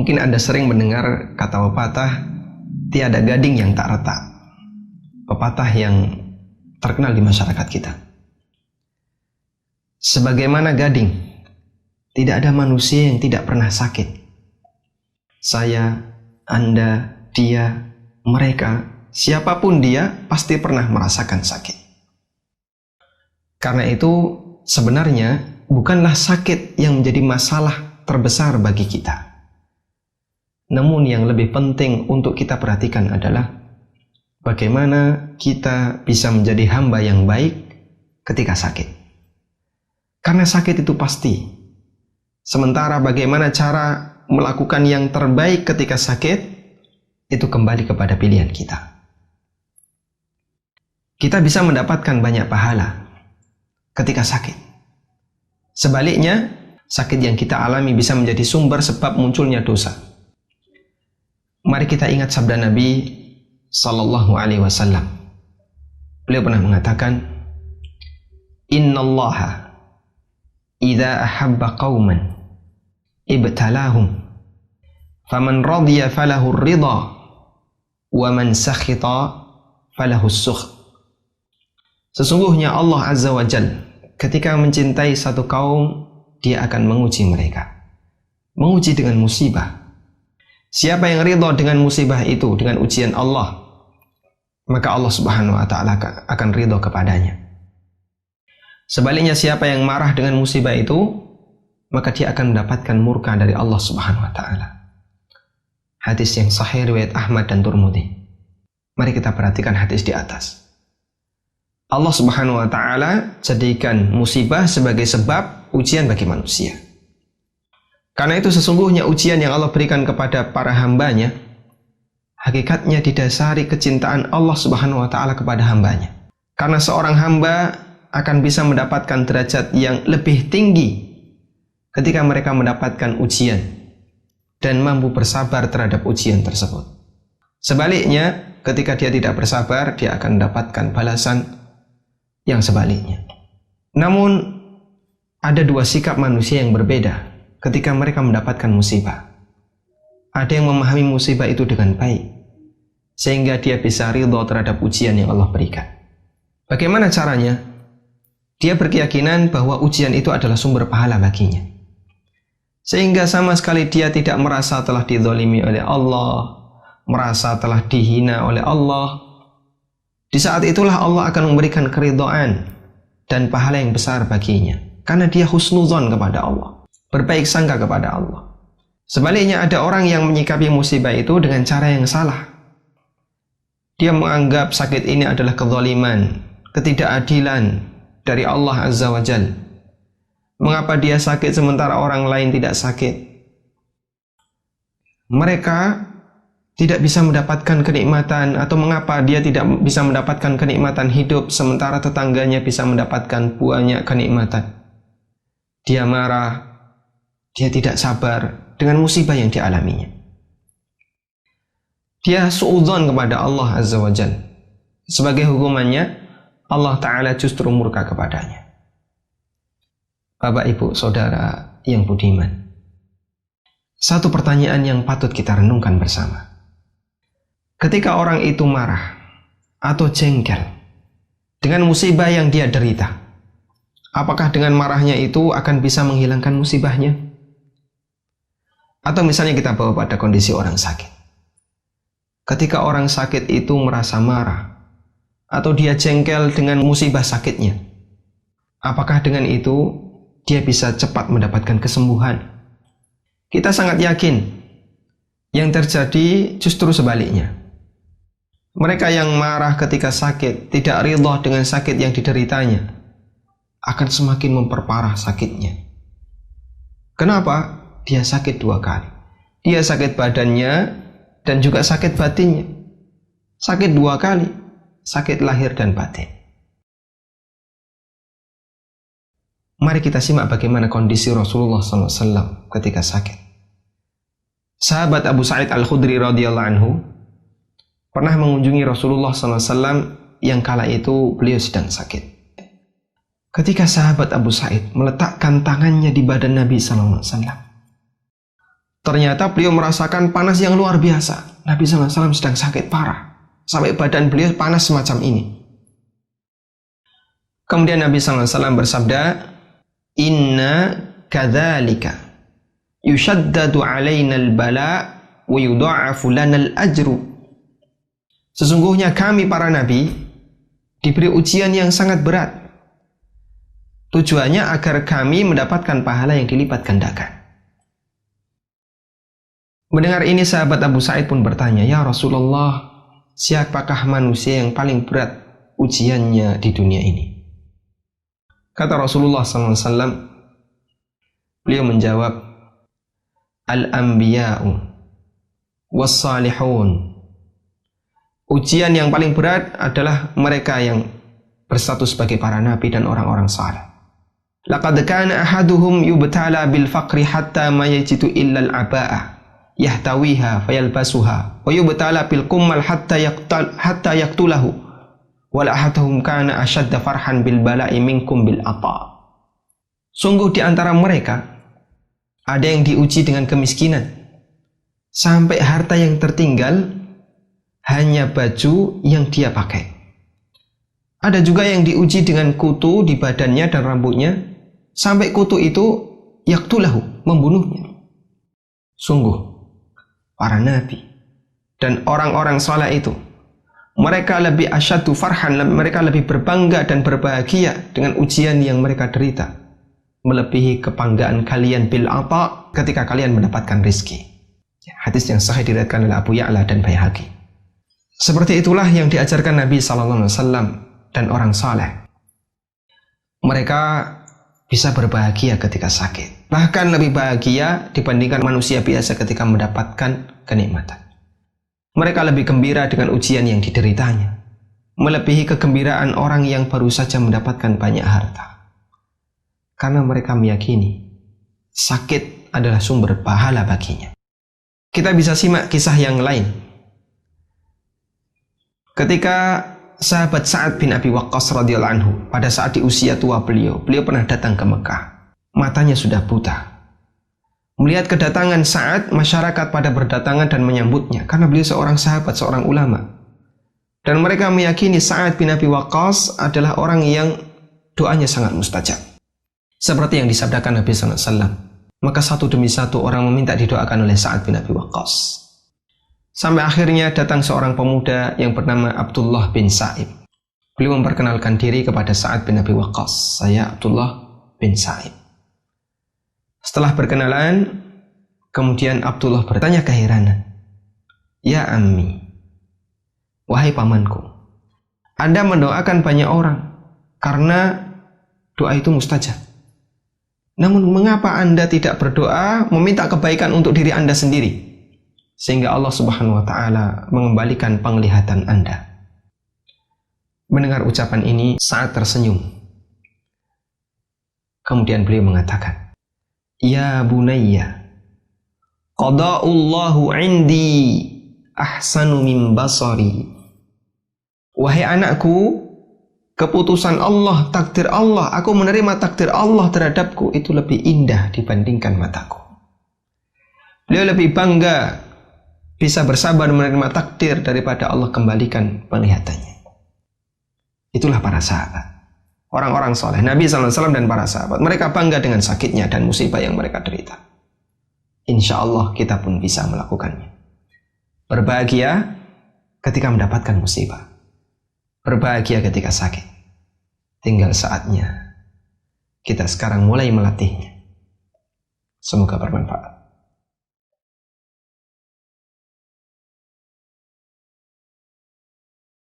Mungkin Anda sering mendengar kata pepatah, tiada gading yang tak retak. Pepatah yang terkenal di masyarakat kita. Sebagaimana gading, tidak ada manusia yang tidak pernah sakit. Saya, Anda, dia, mereka, siapapun dia pasti pernah merasakan sakit. Karena itu sebenarnya bukanlah sakit yang menjadi masalah terbesar bagi kita. Namun yang lebih penting untuk kita perhatikan adalah bagaimana kita bisa menjadi hamba yang baik ketika sakit. Karena sakit itu pasti. Sementara bagaimana cara melakukan yang terbaik ketika sakit, itu kembali kepada pilihan kita. Kita bisa mendapatkan banyak pahala ketika sakit. Sebaliknya, sakit yang kita alami bisa menjadi sumber sebab munculnya dosa. Mari kita ingat sabda Nabi Sallallahu Alaihi Wasallam. Beliau pernah mengatakan, Innallaha idza ahabba qauman ibtalahum faman radiya falahu ridha wa man sakhita falahu sukh. Sesungguhnya Allah Azza wa Jalla ketika mencintai satu kaum, dia akan menguji mereka. Menguji dengan musibah. Siapa yang ridha dengan musibah itu, dengan ujian Allah, maka Allah Subhanahu wa Ta'ala akan ridha kepadanya. Sebaliknya siapa yang marah dengan musibah itu, maka dia akan mendapatkan murka dari Allah Subhanahu wa Ta'ala. Hadis yang sahih riwayat Ahmad dan Tirmidzi. Mari kita perhatikan hadis di atas. Allah Subhanahu wa Ta'ala jadikan musibah sebagai sebab ujian bagi manusia. Karena itu sesungguhnya ujian yang Allah berikan kepada para hambanya, hakikatnya didasari kecintaan Allah Subhanahu wa Ta'ala kepada hambanya. Karena seorang hamba akan bisa mendapatkan derajat yang lebih tinggi ketika mereka mendapatkan ujian dan mampu bersabar terhadap ujian tersebut. Sebaliknya, ketika dia tidak bersabar, dia akan mendapatkan balasan yang sebaliknya. Namun, ada dua sikap manusia yang berbeda ketika mereka mendapatkan musibah. Ada yang memahami musibah itu dengan baik, sehingga dia bisa ridha terhadap ujian yang Allah berikan. Bagaimana caranya? Dia berkeyakinan bahwa ujian itu adalah sumber pahala baginya. Sehingga sama sekali dia tidak merasa telah dizalimi oleh Allah, merasa telah dihina oleh Allah. Di saat itulah Allah akan memberikan keridhaan dan pahala yang besar baginya. Karena dia husnuzon kepada Allah, berbaik sangka kepada Allah. Sebaliknya ada orang yang menyikapi musibah itu dengan cara yang salah. Dia menganggap sakit ini adalah kezaliman, ketidakadilan dari Allah Azza wa Jalla. Mengapa dia sakit sementara orang lain tidak sakit? Mereka tidak bisa mendapatkan kenikmatan, atau mengapa dia tidak bisa mendapatkan kenikmatan hidup sementara tetangganya bisa mendapatkan banyak kenikmatan? Dia marah, dia tidak sabar dengan musibah yang dialaminya. Dia suudzon kepada Allah Azza wa Jalla. Sebagai hukumannya, Allah Ta'ala justru murka kepadanya. Bapak, Ibu, Saudara yang budiman, satu pertanyaan yang patut kita renungkan bersama. Ketika orang itu marah atau jengkel dengan musibah yang dia derita, apakah dengan marahnya itu akan bisa menghilangkan musibahnya? Atau misalnya kita bawa pada kondisi orang sakit. Ketika orang sakit itu merasa marah atau dia jengkel dengan musibah sakitnya, apakah dengan itu dia bisa cepat mendapatkan kesembuhan? Kita sangat yakin yang terjadi justru sebaliknya. Mereka yang marah ketika sakit, tidak ridha dengan sakit yang dideritanya, akan semakin memperparah sakitnya. Kenapa? Dia sakit dua kali. Dia sakit badannya dan juga sakit batinnya. Sakit dua kali, sakit lahir dan batin. Mari kita simak bagaimana kondisi Rasulullah SAW ketika sakit. Sahabat Abu Sa'id Al-Khudri radhiyallahu anhu pernah mengunjungi Rasulullah SAW yang kala itu beliau sedang sakit. Ketika sahabat Abu Sa'id meletakkan tangannya di badan Nabi SAW, Ternyata beliau merasakan panas yang luar biasa. Nabi SAW sedang sakit parah. Sampai badan beliau panas semacam ini. Kemudian Nabi SAW bersabda, Inna kadzalika yushaddadu alaina al-bala wa yudha'afu lana al-ajru. Sesungguhnya kami para nabi diberi ujian yang sangat berat. Tujuannya agar kami mendapatkan pahala yang dilipat gandakan. Mendengar ini sahabat Abu Sa'id pun bertanya, Ya Rasulullah, siapakah manusia yang paling berat ujiannya di dunia ini? Kata Rasulullah SAW, beliau menjawab, Al-anbiya'u was-salihun. Ujian yang paling berat adalah mereka yang berstatus sebagai para nabi dan orang-orang saleh. Laqad kana ahaduhum yubtala bil faqri hatta ma yajidu illa al-aba'ah yahtawiha fayalbasuha wa yubtala bil kummal hatta yaqtulahu wal ahaduhum kana ashadda farhan bil bala'i minkum bil ata. Sungguh di antara mereka ada yang diuji dengan kemiskinan sampai harta yang tertinggal hanya baju yang dia pakai. Ada juga yang diuji dengan kutu di badannya dan rambutnya sampai kutu itu yaqtulahu, membunuhnya. Sungguh para nabi dan orang-orang saleh itu, mereka lebih asyaddu farhan, mereka lebih berbangga dan berbahagia dengan ujian yang mereka derita, melebihi kebanggaan kalian bil ata ketika kalian mendapatkan rizki. Hadis yang sahih diriwayatkan oleh Abu Ya'la dan Baihaqi. Seperti itulah yang diajarkan Nabi SAW dan orang saleh. Mereka bisa berbahagia ketika sakit, bahkan lebih bahagia dibandingkan manusia biasa ketika mendapatkan kenikmatan. Mereka lebih gembira dengan ujian yang dideritanya, melebihi kegembiraan orang yang baru saja mendapatkan banyak harta. Karena mereka meyakini sakit adalah sumber pahala baginya. Kita bisa simak kisah yang lain. Ketika sahabat Sa'ad bin Abi Waqqas radhiyallahu anhu, pada saat di usia tua beliau pernah datang ke Mekah. Matanya sudah buta. Melihat kedatangan Sa'ad, masyarakat pada berdatangan dan menyambutnya karena beliau seorang sahabat, seorang ulama. Dan mereka meyakini Sa'ad bin Abi Waqqas adalah orang yang doanya sangat mustajab. Seperti yang disabdakan Nabi SAW. Maka satu demi satu orang meminta didoakan oleh Sa'ad bin Abi Waqqas. Sampai akhirnya datang seorang pemuda yang bernama Abdullah bin Sa'ib. Beliau memperkenalkan diri kepada Sa'ad bin Abi Waqqas. Saya Abdullah bin Sa'ib. Setelah berkenalan, kemudian Abdullah bertanya keheranan. Ya ammi, wahai pamanku, Anda mendoakan banyak orang karena doa itu mustajab. Namun mengapa Anda tidak berdoa meminta kebaikan untuk diri Anda sendiri? Sehingga Allah Subhanahu wa Ta'ala mengembalikan penglihatan Anda. Mendengar ucapan ini, Sa'ad tersenyum. Kemudian beliau mengatakan, Ya bunayya, qada'ullahu indi ahsanu min basari. Wahai anakku, keputusan Allah, takdir Allah, aku menerima takdir Allah terhadapku itu lebih indah dibandingkan mataku. Beliau lebih bangga bisa bersabar menerima takdir daripada Allah kembalikan penglihatannya. Itulah para sahabat, orang-orang soleh, Nabi SAW dan para sahabat. Mereka bangga dengan sakitnya dan musibah yang mereka derita. Insya Allah kita pun bisa melakukannya. Berbahagia ketika mendapatkan musibah, berbahagia ketika sakit. Tinggal saatnya kita sekarang mulai melatihnya. Semoga bermanfaat.